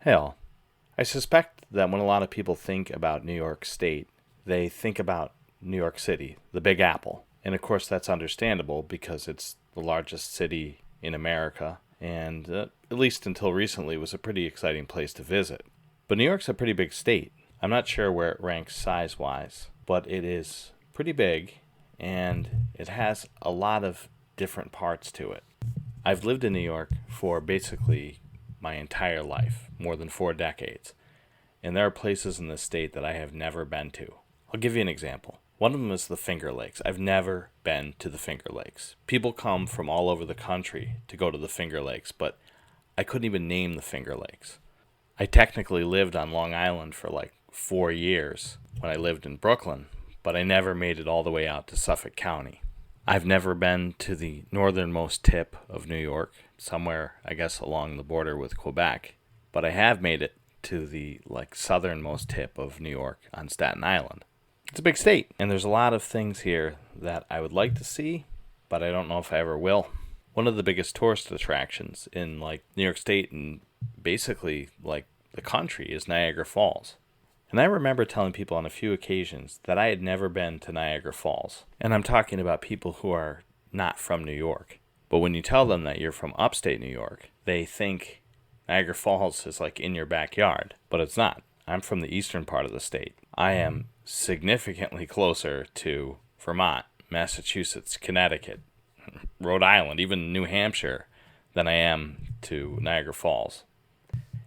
Hell, I suspect that when a lot of people think about New York State, they think about New York City, the Big Apple. And of course, that's understandable because it's the largest city in America, and at least until recently, was a pretty exciting place to visit. But New York's a pretty big state. I'm not sure where it ranks size wise, but it is pretty big, and it has a lot of different parts to it. I've lived in New York for basically my entire life, more than 4 decades. And there are places in this state that I have never been to. I'll give you an example. One of them is the Finger Lakes. I've never been to the Finger Lakes. People come from all over the country to go to the Finger Lakes, but I couldn't even name the Finger Lakes. I technically lived on Long Island for like 4 years when I lived in Brooklyn, but I never made it all the way out to Suffolk County. I've never been to the northernmost tip of New York, somewhere, I guess, along the border with Quebec, but I have made it to the southernmost tip of New York on Staten Island. It's a big state, and there's a lot of things here that I would like to see, but I don't know if I ever will. One of the biggest tourist attractions in New York State and basically the country is Niagara Falls. And I remember telling people on a few occasions that I had never been to Niagara Falls. And I'm talking about people who are not from New York. But when you tell them that you're from upstate New York, they think Niagara Falls is in your backyard. But it's not. I'm from the eastern part of the state. I am significantly closer to Vermont, Massachusetts, Connecticut, Rhode Island, even New Hampshire than I am to Niagara Falls.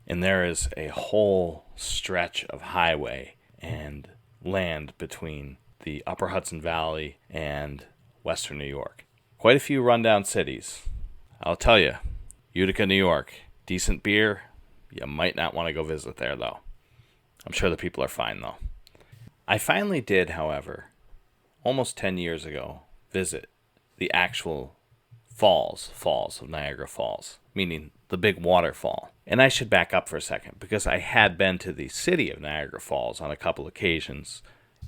And there is a whole stretch of highway and land between the Upper Hudson Valley and western New York. Quite a few rundown cities. I'll tell you, Utica, New York, decent beer. You might not want to go visit there, though. I'm sure the people are fine, though. I finally did, however, almost 10 years ago, visit the actual falls of Niagara Falls, meaning the big waterfall. And I should back up for a second, because I had been to the city of Niagara Falls on a couple occasions.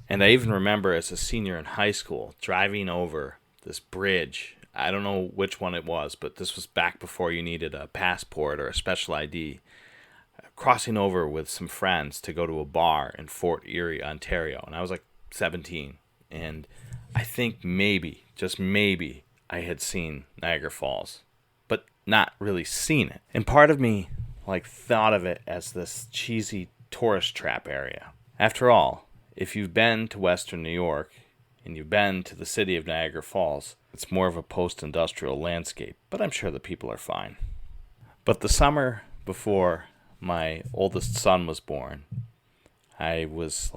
And I even remember as a senior in high school driving over this bridge. I don't know which one it was, but this was back before you needed a passport or a special ID. Crossing over with some friends to go to a bar in Fort Erie, Ontario. And I was 17. And I think maybe, just maybe, I had seen Niagara Falls, but not really seen it. And part of me thought of it as this cheesy tourist trap area. After all, if you've been to western New York and you've been to the city of Niagara Falls, it's more of a post-industrial landscape, but I'm sure the people are fine. But the summer before my oldest son was born, I was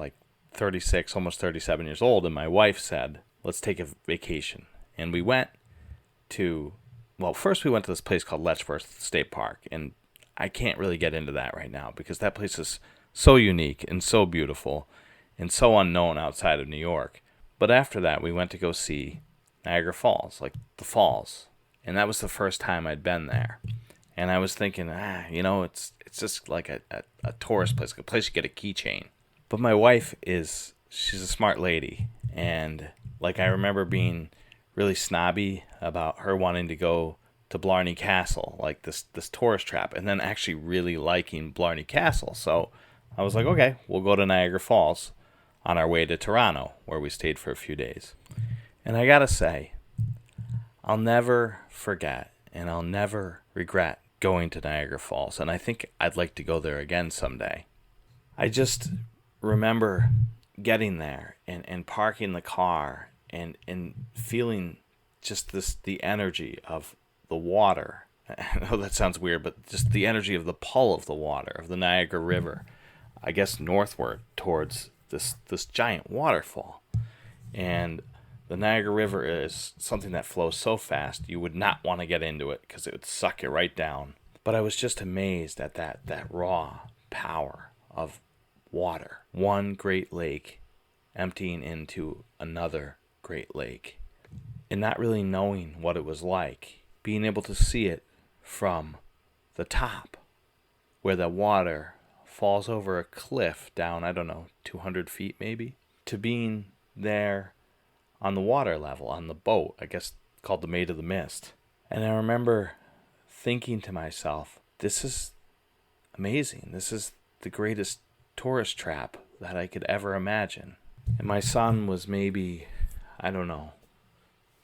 36, almost 37 years old, and my wife said, let's take a vacation. And we went to, first we went to this place called Letchworth State Park, and I can't really get into that right now because that place is so unique and so beautiful and so unknown outside of New York. But after that, we went to go see Niagara Falls, the falls. And that was the first time I'd been there. And I was thinking, it's just a tourist place, a place you get a keychain. But my wife she's a smart lady. And I remember being really snobby about her wanting to go to Blarney Castle, this tourist trap, and then actually really liking Blarney Castle. So I was okay, we'll go to Niagara Falls on our way to Toronto, where we stayed for a few days. And I gotta say, I'll never forget and I'll never regret going to Niagara Falls, and I think I'd like to go there again someday. I just remember getting there and parking the car and feeling just the energy of the water. I know that sounds weird, but just the energy of the pull of the water, of the Niagara River, I guess northward towards this giant waterfall. And the Niagara River is something that flows so fast you would not want to get into it because it would suck you right down. But I was just amazed at that raw power of water. One great lake emptying into another great lake. And not really knowing what it was like. Being able to see it from the top, where the water falls over a cliff down, 200 feet maybe, to being there on the water level, on the boat, I guess called the Maid of the Mist. And I remember thinking to myself, this is amazing. This is the greatest tourist trap that I could ever imagine. And my son was maybe, I don't know,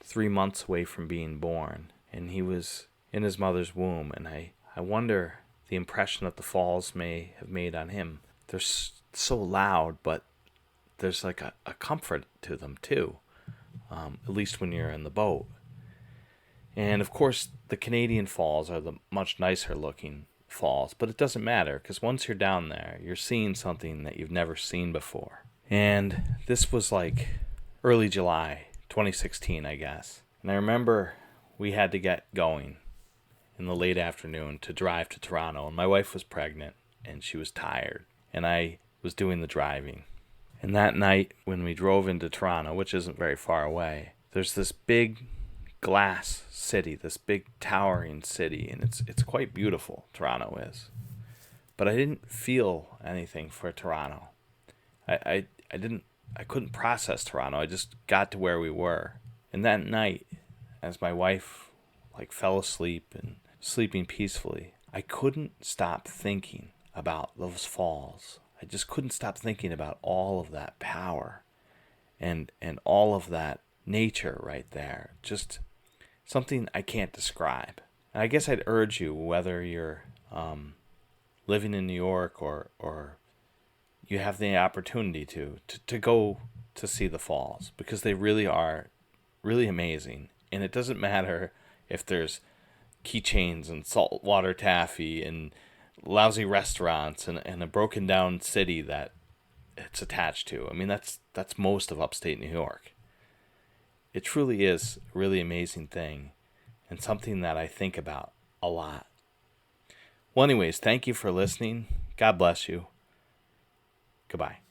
3 months away from being born. And he was in his mother's womb. And I wonder the impression that the falls may have made on him. They're so loud, but there's like a comfort to them too, at least when you're in the boat. And of course, the Canadian falls are the much nicer looking falls, but it doesn't matter because once you're down there, you're seeing something that you've never seen before. And this was like early July 2016, I guess. And I remember we had to get going in the late afternoon to drive to Toronto, and my wife was pregnant and she was tired, and I was doing the driving. And that night when we drove into Toronto, which isn't very far away, there's this big glass city, this big towering city, and it's quite beautiful, Toronto is. But I didn't feel anything for Toronto. I couldn't process Toronto. I just got to where we were. And that night, as my wife fell asleep and sleeping peacefully, I couldn't stop thinking about those falls. I just couldn't stop thinking about all of that power and all of that nature right there. Just something I can't describe. And I guess I'd urge you, whether you're living in New York or you have the opportunity to go to see the falls, because they really are really amazing. And it doesn't matter if there's keychains and saltwater taffy and lousy restaurants and a broken down city that it's attached to. I mean, that's most of upstate New York. It truly is a really amazing thing and something that I think about a lot. Well, anyways, thank you for listening. God bless you. Goodbye.